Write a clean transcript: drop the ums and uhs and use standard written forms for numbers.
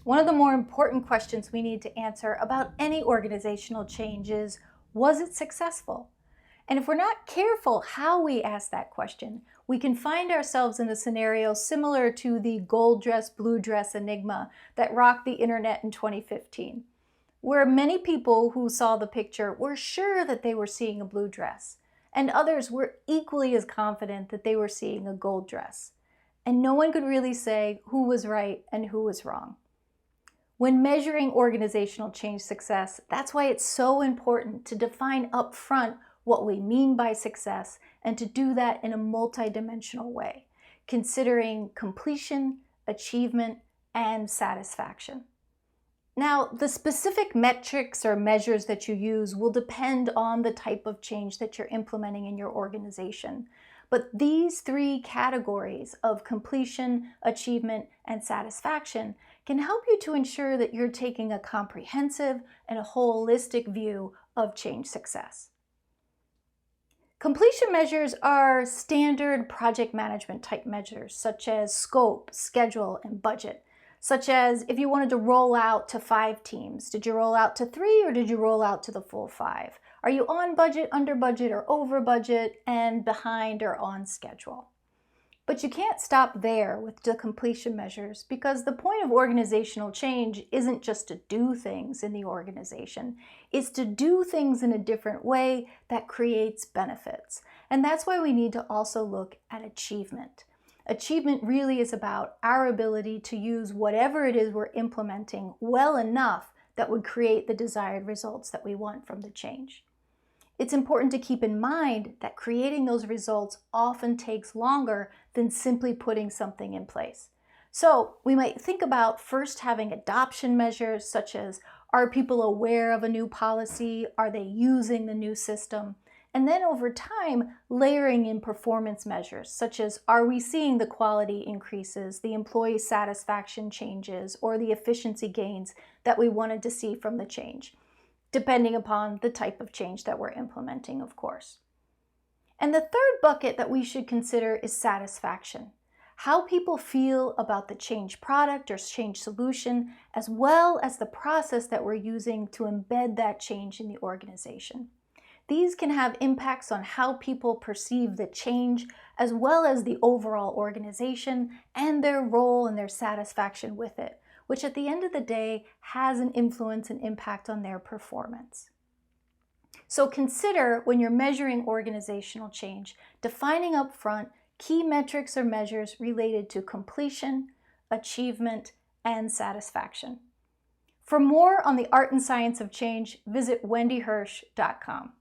One of the more important questions we need to answer about any organizational change is, was it successful? And if we're not careful how we ask that question, we can find ourselves in a scenario similar to the gold dress, blue dress enigma that rocked the internet in 2015, where many people who saw the picture were sure that they were seeing a blue dress, and others were equally as confident that they were seeing a gold dress. And no one could really say who was right and who was wrong. When measuring organizational change success, that's why it's so important to define upfront what we mean by success and to do that in a multidimensional way, considering completion, achievement, and satisfaction. Now, the specific metrics or measures that you use will depend on the type of change that you're implementing in your organization. But these three categories of completion, achievement, and satisfaction can help you to ensure that you're taking a comprehensive and a holistic view of change success. Completion measures are standard project management type measures, such as scope, schedule, and budget. Such as if you wanted to roll out to 5 teams, did you roll out to 3 or did you roll out to the full 5? Are you on budget, under budget, or over budget, and behind or on schedule? But you can't stop there with the completion measures, because the point of organizational change isn't just to do things in the organization. It's to do things in a different way that creates benefits. And that's why we need to also look at achievement. Achievement really is about our ability to use whatever it is we're implementing well enough that would create the desired results that we want from the change. It's important to keep in mind that creating those results often takes longer than simply putting something in place. So we might think about first having adoption measures, such as, are people aware of a new policy? Are they using the new system? And then over time, layering in performance measures, such as, are we seeing the quality increases, the employee satisfaction changes, or the efficiency gains that we wanted to see from the change, depending upon the type of change that we're implementing, of course. And the third bucket that we should consider is satisfaction. How people feel about the change product or change solution, as well as the process that we're using to embed that change in the organization. These can have impacts on how people perceive the change, as well as the overall organization and their role and their satisfaction with it, which at the end of the day has an influence and impact on their performance. So consider, when you're measuring organizational change, defining up front key metrics or measures related to completion, achievement, and satisfaction. For more on the art and science of change, visit wendyhirsch.com.